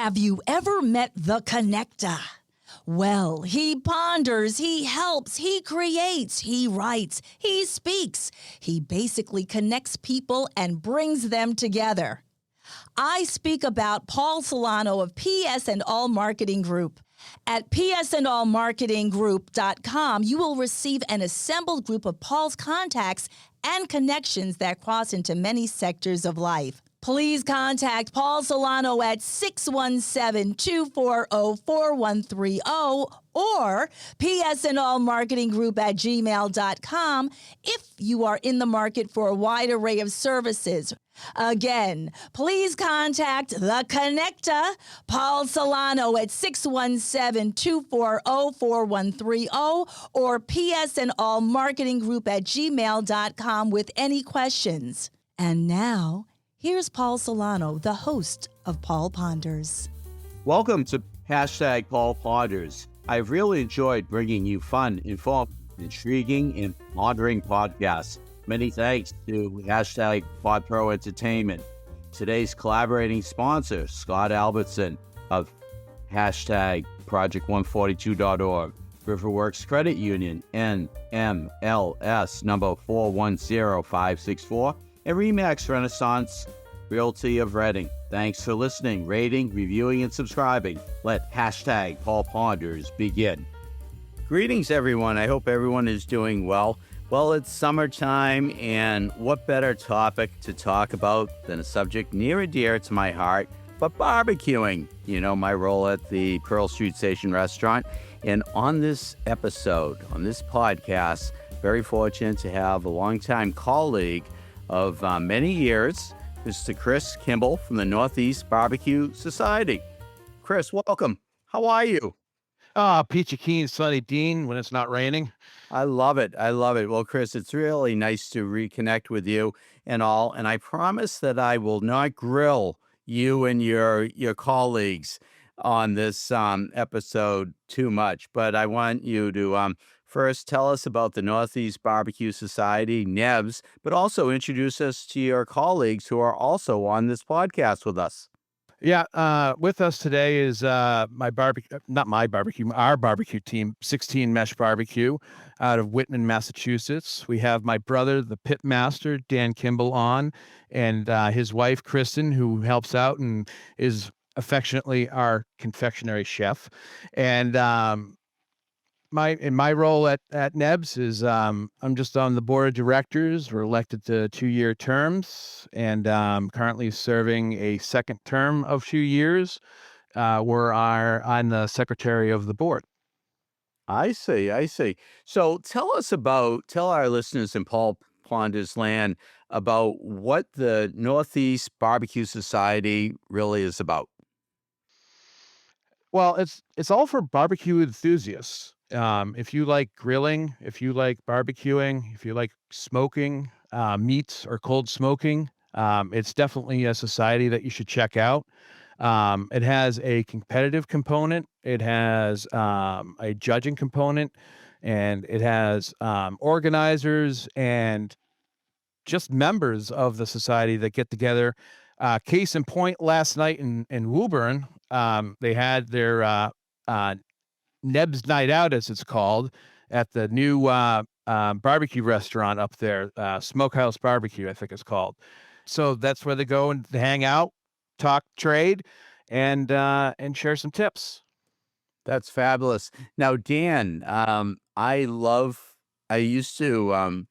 Have you ever met the connector? Well, he ponders, he helps, he creates, he writes, he speaks. He basically connects people and brings them together. I speak about Paul Solano of PS and All Marketing Group. At psandallmarketinggroup.com, you will receive an assembled group of Paul's contacts and connections that cross into many sectors of life. Please contact Paul Solano at 617-240-4130 or psandallmarketinggroup@gmail.com if you are in the market for a wide array of services. Again, please contact The Connector, Paul Solano at 617-240-4130 or psandallmarketinggroup@gmail.com with any questions. And now, here's Paul Solano, the host of Paul Ponders. Welcome to Hashtag Paul Ponders. I've really enjoyed bringing you fun, informed, intriguing, and pondering podcasts. Many thanks to Hashtag PodPro Entertainment. Today's collaborating sponsor, Scott Albertson of Hashtag Project142.org, Riverworks Credit Union, NMLS number 410564, and Remax Renaissance Realty of Reading. Thanks for listening, rating, reviewing, and subscribing. Let Hashtag Paul Ponders begin. Greetings, everyone. I hope everyone is doing well. Well, it's summertime, and what better topic to talk about than a subject near and dear to my heart, but barbecuing. You know, my role at the Pearl Street Station restaurant. And on this episode, on this podcast, very fortunate to have a longtime colleague of many years, Mr. Chris Kimball from the Northeast Barbecue Society. Chris, welcome. How are you? Peachy keen, sunny Dean when it's not raining. I love it. I love it. Well, Chris, it's really nice to reconnect with you and all. And I promise that I will not grill you and your colleagues on this episode too much. But I want you to first tell us about the Northeast Barbecue Society, NEBS, but also introduce us to your colleagues who are also on this podcast with us. Yeah, with us today is our barbecue team, 16 Mesh BBQ out of Whitman, Massachusetts. We have my brother, the pit master, Dan Kimball, on, and his wife, Kristen, who helps out and is affectionately our confectionery chef. And my role at NEBS is I'm just on the board of directors. We're elected to 2-year terms, and currently serving a second term of 2 years. I'm the secretary of the board. I see. So tell our listeners in Paul Ponders land about what the Northeast Barbecue Society really is about. Well, it's all for barbecue enthusiasts. If you like grilling, if you like barbecuing, if you like smoking, meats or cold smoking, it's definitely a society that you should check out. It has a competitive component. It has a judging component, and it has organizers and just members of the society that get together. Case in point, last night in Woburn, they had their NEBS Night Out, as it's called, at the new barbecue restaurant up there, Smokehouse Barbecue, I think it's called. So that's where they go and they hang out, talk trade, and share some tips. That's fabulous. Now, Dan, I used to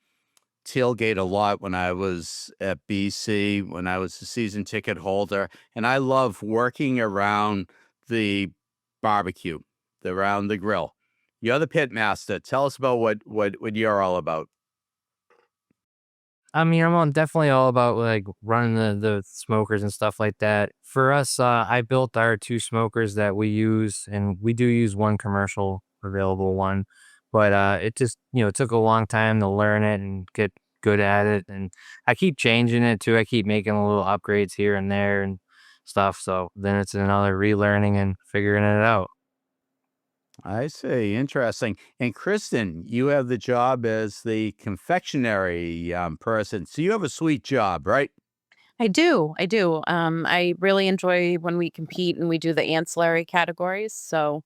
tailgate a lot when I was at BC, when I was a season ticket holder, and I love working around the barbecue, around the grill. You're the pit master. Tell us about what you're all about. I mean, definitely all about like running the smokers and stuff like that. For us, I built our 2 smokers that we use, and we do use one commercial available one, but it just, it took a long time to learn it and get good at it. And I keep changing it too. I keep making little upgrades here and there and stuff. So then it's another relearning and figuring it out. I see. Interesting. And Kristen, you have the job as the confectionery person. So you have a sweet job, right? I do. I do. I really enjoy when we compete and we do the ancillary categories. So,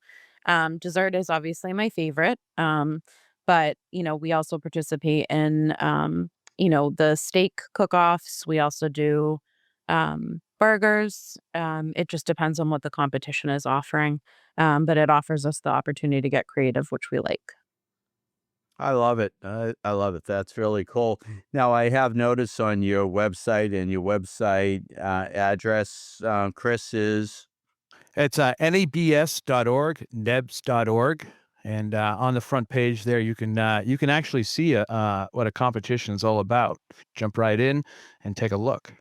dessert is obviously my favorite. But we also participate in, the steak cook-offs. We also do burgers. It just depends on what the competition is offering. But it offers us the opportunity to get creative, which we like. I love it. I love it. That's really cool. Now, I have noticed on your website and your website address, Chris, is It's NEBS.org, NEBS.org. And on the front page there, you can actually see what a competition is all about. Jump right in and take a look.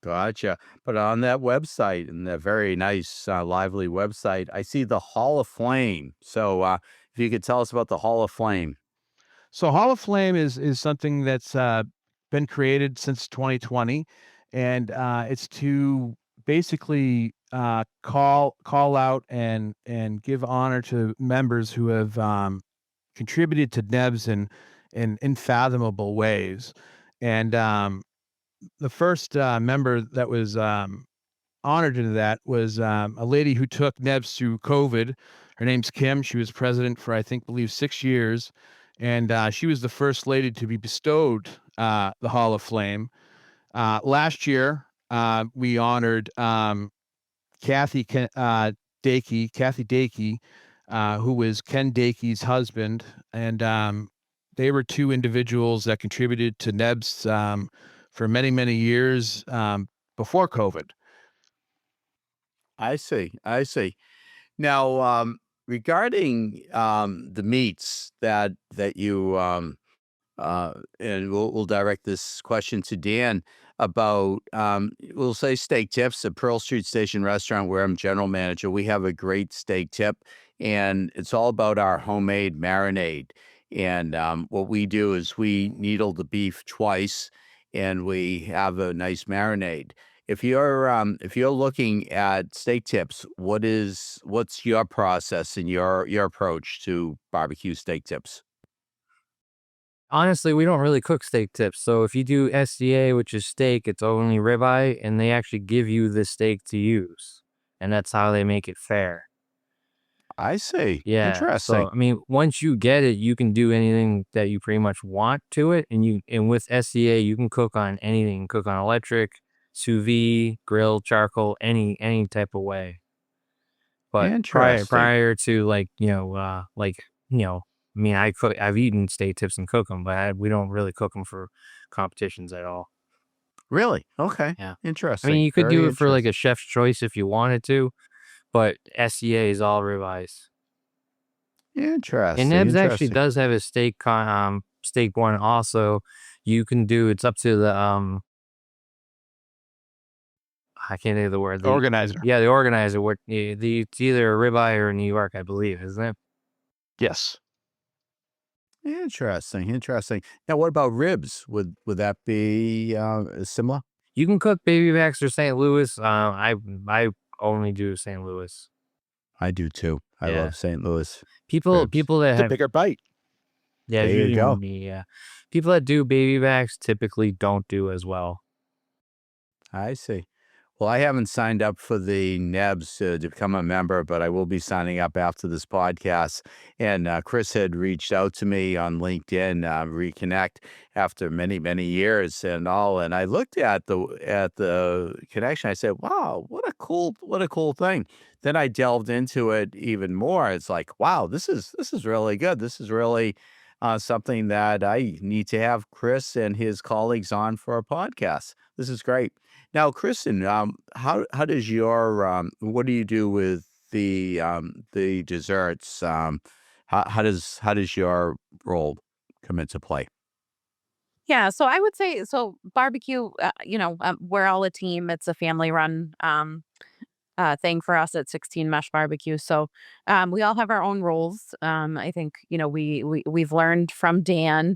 gotcha. But on that website, and that very nice, lively website, I see the Hall of Flame. So if you could tell us about the Hall of Flame. So Hall of Flame is something that's been created since 2020, and it's to basically call out and give honor to members who have contributed to NEBS in unfathomable ways. And the first member that was honored into that was a lady who took NEBS through COVID. Her name's Kim. She was president for, I believe 6 years. And she was the first lady to be bestowed the Hall of Flame. Last year, we honored Kathy Dakey, who was Ken Dakey's husband. And they were two individuals that contributed to NEBS for many, many years before COVID. I see. I see. Now, regarding the meats that you and we'll direct this question to Dan about we'll say steak tips at Pearl Street Station Restaurant, where I'm general manager. We have a great steak tip, and it's all about our homemade marinade. And what we do is we needle the beef twice, and we have a nice marinade. If you're looking at steak tips, what's your process and your approach to barbecue steak tips? Honestly, we don't really cook steak tips. So if you do SDA, which is steak, it's only ribeye, and they actually give you the steak to use. And that's how they make it fair. I see. Yeah. So Interesting. I mean, once you get it, you can do anything that you pretty much want to it. And with SDA, you can cook on anything. You can cook on electric, sous vide, grill, charcoal, any type of way. But Interesting. prior to I mean, I've eaten steak tips and cook them, but we don't really cook them for competitions at all. Really? Okay. Yeah. I Interesting. mean, you could Very do it for like interesting. a chef's choice if you wanted to, but SCA is all ribeyes. And Interesting. NEBS actually Interesting. does have a steak one also. You can do it's up to the I can't think of the word. Organizer. Yeah, the organizer. It's either a ribeye or a New York, I believe, isn't it? Yes. Interesting. Interesting. Now, what about ribs? Would that be similar? You can cook baby backs or St. Louis. I only do St. Louis. I do too. I Yeah. love St. Louis People ribs. that It's a have bigger bite. yeah, There it's you usually go. me, yeah. People that do baby backs typically don't do as well. I see. Well, I haven't signed up for the NEBS to become a member, but I will be signing up after this podcast. And Chris had reached out to me on LinkedIn, reconnect after many, many years and all. And I looked at the connection. I said, "Wow, what a cool thing." Then I delved into it even more. It's like, wow, this is really good. This is really something that I need to have Chris and his colleagues on for a podcast. This is great. Now, Kristen, how does your what do you do with the desserts? How does your role come into play? Yeah, so I would say so barbecue, we're all a team. It's a family run thing for us at 16 Mesh BBQ. So we all have our own roles. I think we've learned from Dan,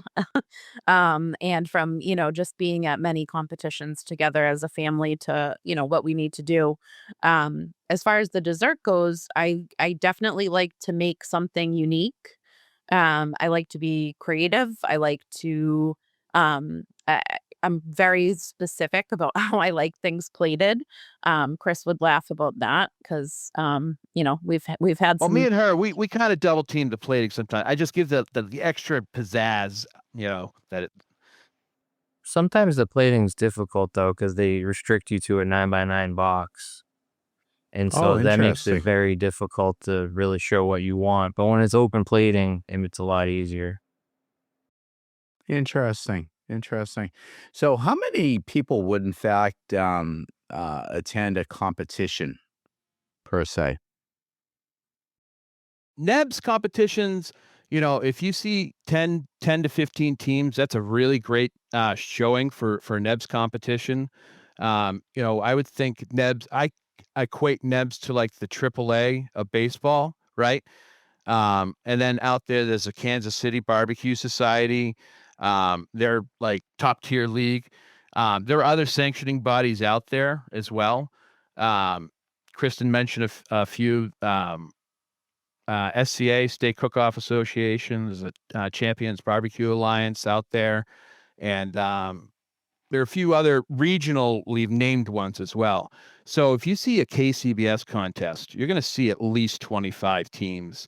and from just being at many competitions together as a family to what we need to do. As far as the dessert goes, I definitely like to make something unique. I like to be creative. I like to. I'm very specific about how I like things plated. Chris would laugh about that because we've had Well, me some. and her, we kind of double team the plating sometimes. I just give the extra pizzazz, that it. Sometimes the plating's difficult though because they restrict you to a 9x9 box. And Oh, so that makes it interesting. very difficult to really show what you want. But when it's open plating, it's a lot easier. Interesting. Interesting. So, how many people would, in fact, attend a competition per se? NEBS competitions, if you see 10 to 15 teams, that's a really great showing for NEBS competition. I would think NEBS, I equate NEBS to like the AAA of baseball, right? And then out there's a Kansas City Barbecue Society. They're like top tier league. There are other sanctioning bodies out there as well. Kristen mentioned a few. SCA, State Cook-Off Association. There's a Champions Barbecue Alliance out there. And there are a few other regionally named ones as well. So if you see a KCBS contest, you're going to see at least 25 teams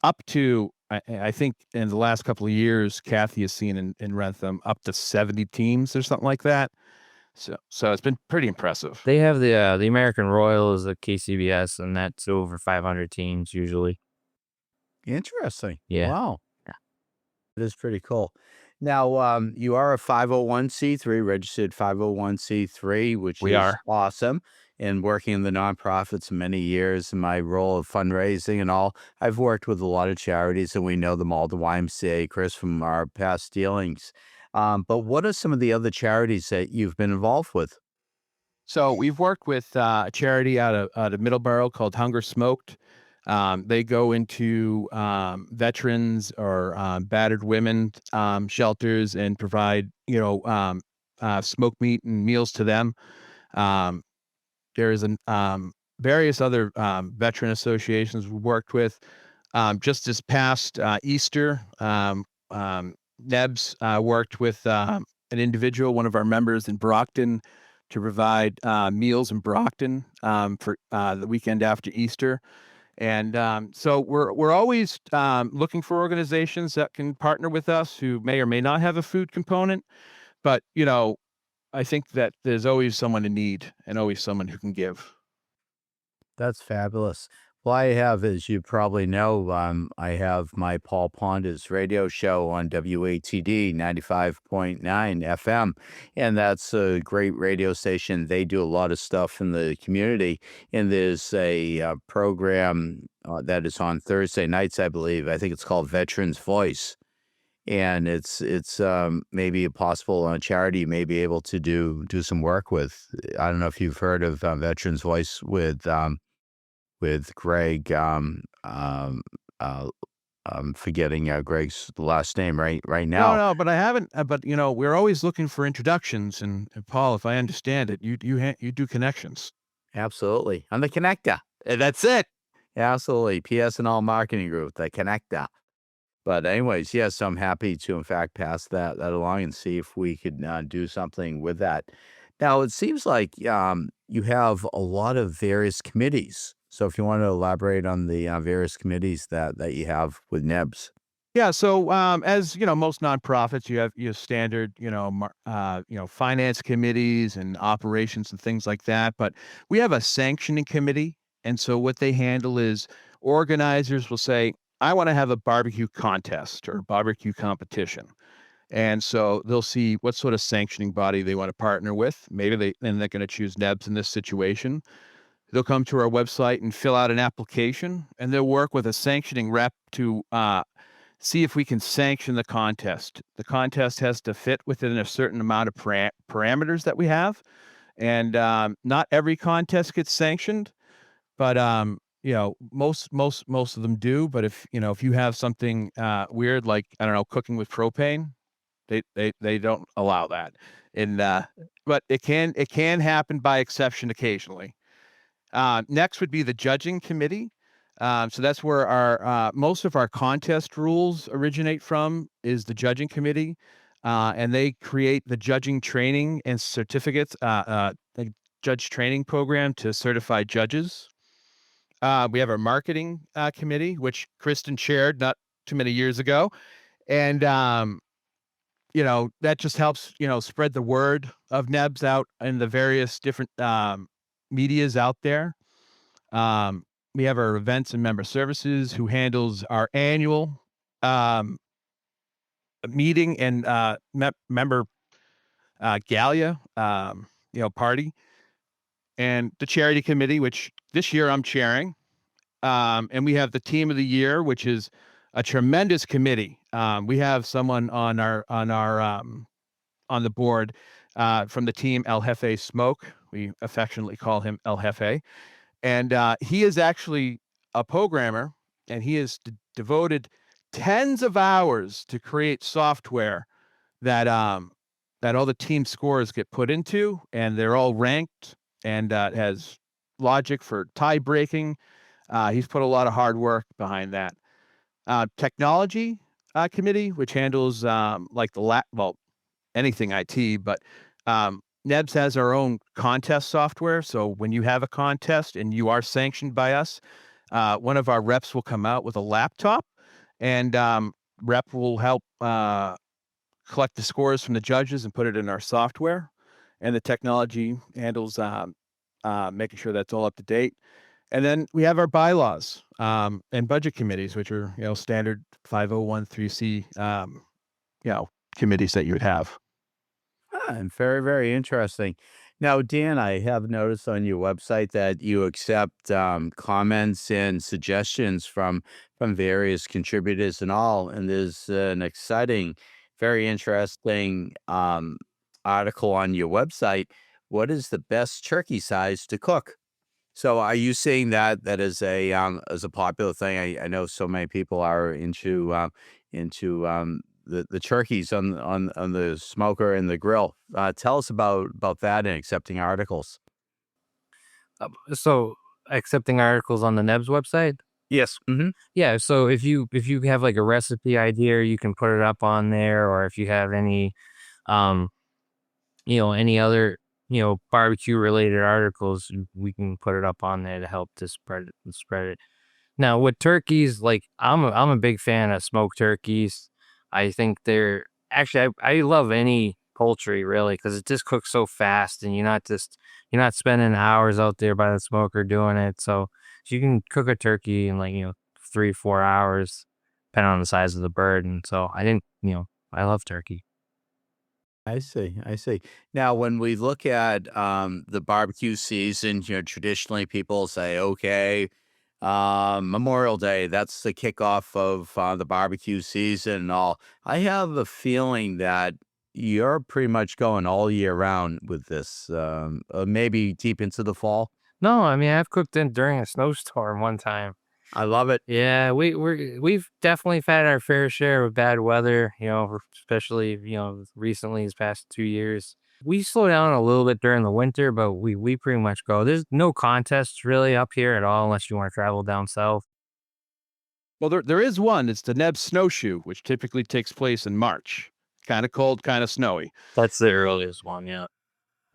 up to, I think in the last couple of years, Kathy has seen in Rentham up to 70 teams or something like that. So it's been pretty impressive. They have the American Royal is a KCBS, and that's over 500 teams usually. Interesting. Yeah. Wow. It is pretty cool. Now, you are a 501c3, registered 501c3, which We is are. awesome. And working in the nonprofits many years in my role of fundraising and all, I've worked with a lot of charities, and we know them all, the YMCA, Chris, from our past dealings. But what are some of the other charities that you've been involved with? So we've worked with a charity out of Middleborough called Hunger Smoked. They go into veterans or battered women shelters and provide, smoked meat and meals to them. Um, there's various other veteran associations we worked with. Just this past Easter, NEBS worked with an individual, one of our members in Brockton, to provide meals in Brockton for the weekend after Easter. And so we're always looking for organizations that can partner with us who may or may not have a food component. But, I think that there's always someone in need and always someone who can give. That's fabulous. Well, I have, as you probably know, I have my Paul Ponders radio show on WATD 95.9 FM, and that's a great radio station. They do a lot of stuff in the community, and there's a program that is on Thursday nights, I believe. I think it's called Veterans Voice, and it's maybe a possible charity you may be able to do some work with. I don't know if you've heard of Veterans Voice with Greg. I'm forgetting Greg's last name right now. No, but I haven't. But we're always looking for introductions. And Paul, if I understand it, you do connections. Absolutely, on the connector. That's it. Absolutely, PS&L Marketing Group, the connector. But anyways, yes, I'm happy to in fact pass that along and see if we could do something with that. Now, it seems like you have a lot of various committees. So if you want to elaborate on the various committees that you have with NEBS. Yeah. So as most nonprofits, you have your standard, finance committees and operations and things like that. But we have a sanctioning committee, and so what they handle is organizers will say, "I want to have a barbecue contest or barbecue competition." And so they'll see what sort of sanctioning body they want to partner with. Maybe they're going to choose NEBS in this situation. They'll come to our website and fill out an application, and they'll work with a sanctioning rep to see if we can sanction the contest. The contest has to fit within a certain amount of parameters that we have, and not every contest gets sanctioned, but most of them do. But if you have something weird like, I don't know, cooking with propane, they don't allow that. And but it can happen by exception occasionally. Next would be the judging committee. So that's where our most of our contest rules originate from, is the judging committee. and they create the judging training and certificates, the judge training program to certify judges. We have our marketing committee, which Kristen chaired not too many years ago, and that just helps spread the word of NEBS out in the various different medias out there. We have our events and member services, who handles our annual meeting and member Galia, party, and the charity committee, which this year I'm chairing. And we have the team of the year, which is a tremendous committee. We have someone on the board from the team, El Jefe Smoke. We affectionately call him El Jefe, and he is actually a programmer, and he has devoted tens of hours to create software that all the team scores get put into, and they're all ranked, and it has logic for tie breaking. He's put a lot of hard work behind that. Technology committee, which handles like anything IT, but NEBS has our own contest software. So when you have a contest and you are sanctioned by us, one of our reps will come out with a laptop, and rep will help collect the scores from the judges and put it in our software. And the technology handles making sure that's all up to date. And then we have our bylaws and budget committees, which are standard 5013C committees that you would have. And very, very interesting. Now, Dan, I have noticed on your website that you accept comments and suggestions from various contributors and all. And there's an exciting, very interesting article on your website. What is the best turkey size to cook? So, are you seeing that as a popular thing? I know so many people are into the turkeys on the smoker and the grill. Tell us about that and accepting articles. So accepting articles on the NEBS website? Yes. Mm-hmm. Yeah. So if you have like a recipe idea, you can put it up on there, or if you have any, any other, barbecue related articles, we can put it up on there to help to spread it. Now with turkeys, like I'm a big fan of smoked turkeys. I think they're actually, I love any poultry really, because it just cooks so fast, and you're not spending hours out there by the smoker doing it. So you can cook a turkey in 3-4 hours, depending on the size of the bird. And so I think, I love turkey. I see. I see. Now, when we look at the barbecue season, traditionally people say, okay, Memorial Day, that's the kickoff of the barbecue season and all. I have a feeling that you're pretty much going all year round with this, maybe deep into the fall. No, I mean, I've cooked in during a snowstorm one time. I love it. Yeah, we've definitely had our fair share of bad weather, especially, recently these past 2 years. We slow down a little bit during the winter, but we pretty much go. There's no contests really up here at all unless you want to travel down south. Well, there is one. It's the NEBS Snowshoe, which typically takes place in March. Kind of cold, kind of snowy. That's the earliest one, yeah.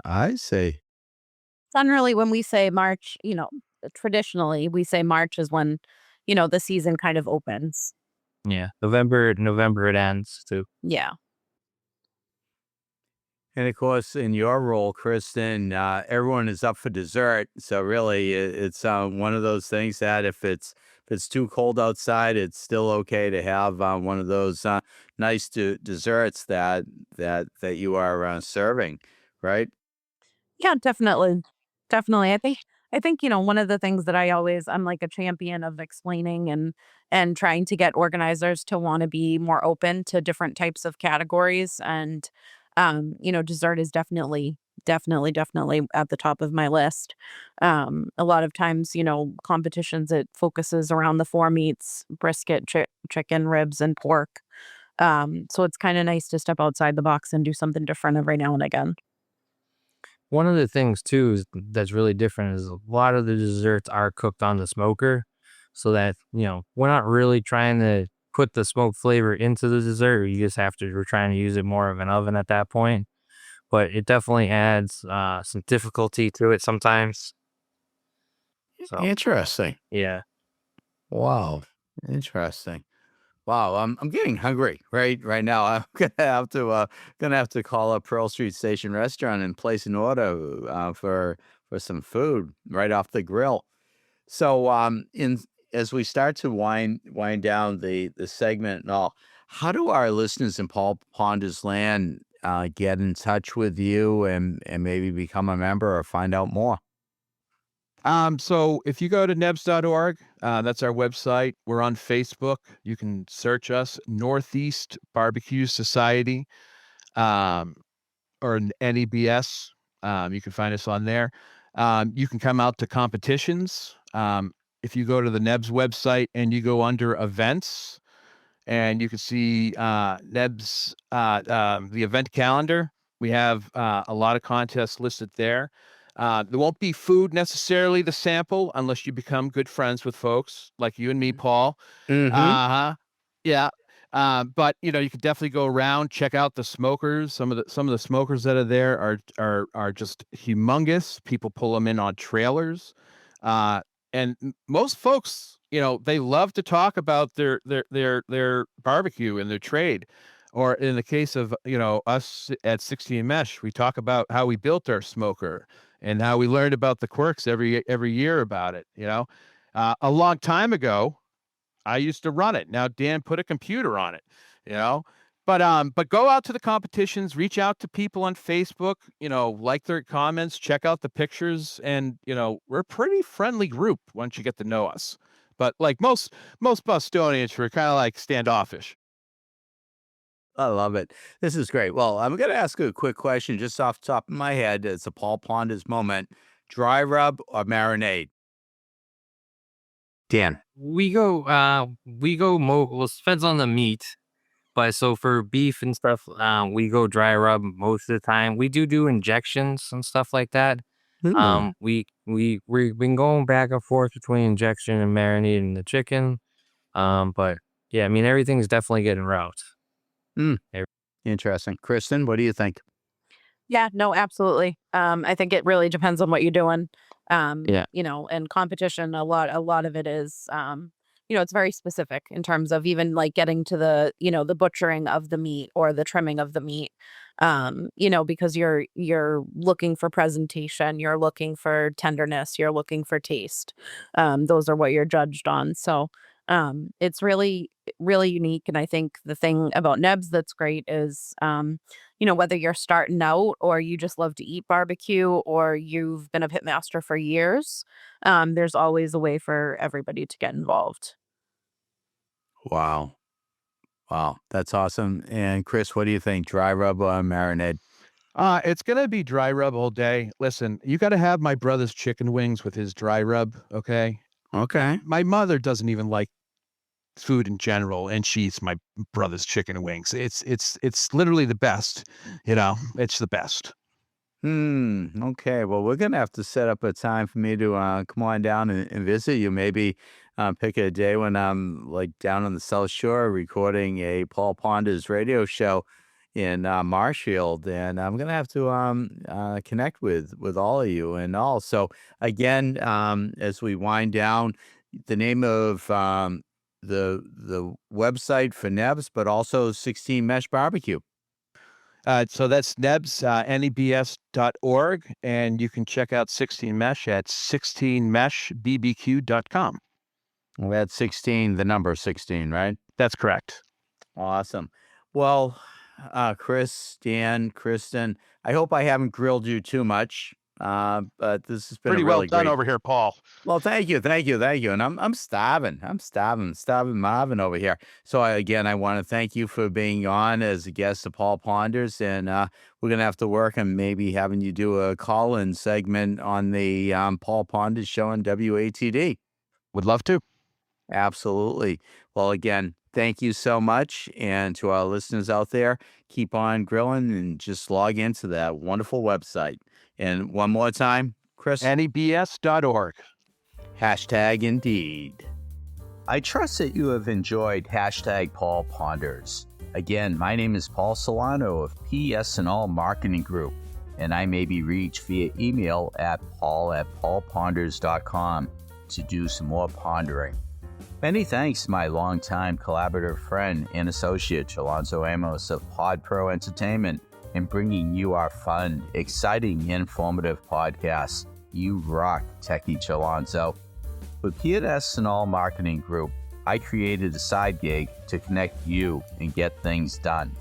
I see. Generally, when we say March, traditionally we say March is when, the season kind of opens. Yeah, November it ends too. Yeah. And of course, in your role, Kristen, everyone is up for dessert. So really, it's one of those things that if it's too cold outside, it's still okay to have one of those nice desserts that you are serving, right? Yeah, definitely. Definitely. I think, one of the things that I'm like a champion of explaining and trying to get organizers to want to be more open to different types of categories. And dessert is definitely at the top of my list. A lot of times, competitions, it focuses around the 4 meats: brisket, chicken, ribs, and pork. So it's kind of nice to step outside the box and do something different every now and again. One of the things too that's really different is a lot of the desserts are cooked on the smoker, so that we're not really trying to put the smoke flavor into the dessert. You just have to, we're trying to use it more of an oven at that point. But it definitely adds some difficulty to it sometimes. So Interesting. yeah. Wow. Interesting. Wow, I'm getting hungry right now. I'm gonna have to call up Pearl Street Station Restaurant and place an order for some food right off the grill. So in as we start to wind down the segment and all, how do our listeners in Paul Ponder's Land get in touch with you and maybe become a member or find out more? So if you go to nebs.org, that's our website. We're on Facebook. You can search us, Northeast Barbecue Society, or NEBS. You can find us on there. You can come out to competitions. If you go to the NEBS website and you go under events, and you can see NEBS, the event calendar. We have a lot of contests listed there. There won't be food necessarily to sample unless you become good friends with folks like you and me, Paul. Mm-hmm. Uh-huh. Yeah. But you can definitely go around, check out the smokers. Some of the smokers that are there are just humongous. People pull them in on trailers. And most folks, they love to talk about their barbecue and their trade. Or in the case of, us at 16 Mesh, we talk about how we built our smoker and how we learned about the quirks every year about it. A long time ago, I used to run it. Now Dan put a computer on it, you know. But go out to the competitions, reach out to people on Facebook, like their comments, check out the pictures, and we're a pretty friendly group once you get to know us. But like most Bostonians, we're kind of like standoffish. I love it. This is great. Well, I'm going to ask you a quick question just off the top of my head. It's a Paul Ponders moment. Dry rub or marinade? Dan. Well, it depends on the meat. But so for beef and stuff, we go dry rub most of the time. We do injections and stuff like that. Hmm. We've been going back and forth between injection and marinating the chicken. But yeah, I mean everything's definitely getting route. Mm. Ev- Interesting. Kristen, what do you think? Yeah, no, absolutely. I think it really depends on what you're doing. Yeah. And competition, a lot of it is, it's very specific in terms of even like getting to the butchering of the meat or the trimming of the meat. Because you're looking for presentation, you're looking for tenderness, you're looking for taste. Those are what you're judged on. So, it's really, really unique. And I think the thing about NEBS that's great is, whether you're starting out or you just love to eat barbecue or you've been a pitmaster for years, there's always a way for everybody to get involved. Wow. Wow. That's awesome. And Chris, what do you think? Dry rub or marinade? It's gonna be dry rub all day. Listen, you got to have my brother's chicken wings with his dry rub. Okay. Okay. My mother doesn't even like food in general, and she eats my brother's chicken wings. It's literally the best. It's the best. Okay. Well, we're gonna have to set up a time for me to come on down and visit you. Maybe pick a day when I'm like down on the South Shore recording a Paul Ponders radio show in Marshfield, and I'm gonna have to connect with all of you and all. So again, as we wind down, the name of the website for NEBS, but also 16 Mesh Barbecue. So that's NEBS, NEBS.org, and you can check out 16 Mesh at 16meshbbq.com. Well, that's 16, the number 16, right? That's correct. Awesome. Well, Chris, Dan, Kristen, I hope I haven't grilled you too much. But this has been Pretty a well really done great. over here, Paul. Well, thank you. And I'm starving. I'm starving Marvin over here. So I want to thank you for being on as a guest of Paul Ponders, and we're gonna have to work on maybe having you do a call-in segment on the Paul Ponders show on WATD. Would love to. Absolutely. Well, again, thank you so much. And to our listeners out there, keep on grilling and just log into that wonderful website. And one more time, Chris, NEBS.org. hashtag indeed. I trust that you have enjoyed hashtag Paul Ponders. Again, my name is Paul Solano of PS&All Marketing Group, and I may be reached via email at paul@paulponders.com to do some more pondering. Many thanks to my longtime collaborative friend and associate, Alonzo Amos of Pod Pro Entertainment, in bringing you our fun, exciting, informative podcast. You rock, Techie Alonzo. With PS&All Marketing Group, I created a side gig to connect you and get things done.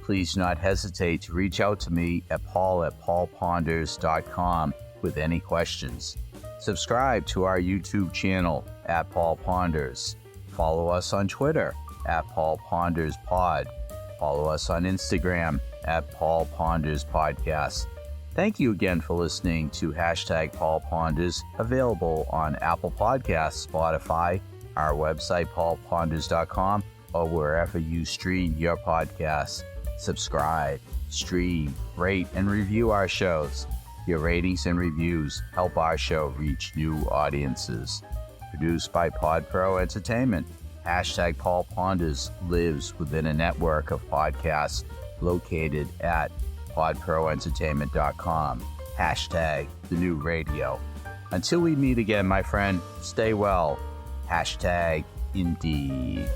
Please do not hesitate to reach out to me at paul@paulponders.com with any questions. Subscribe to our YouTube channel at Paul Ponders. Follow us on Twitter at Paul Ponders Pod. Follow us on Instagram at Paul Ponders Podcast. Thank you again for listening to hashtag Paul Ponders, available on Apple Podcasts, Spotify, our website, paulponders.com, or wherever you stream your podcasts. Subscribe, stream, rate, and review our shows. Your ratings and reviews help our show reach new audiences. Produced by Pod Pro Entertainment, hashtag Paul Ponders lives within a network of podcasts located at podproentertainment.com. Hashtag the new radio. Until we meet again, my friend, stay well. Hashtag indeed.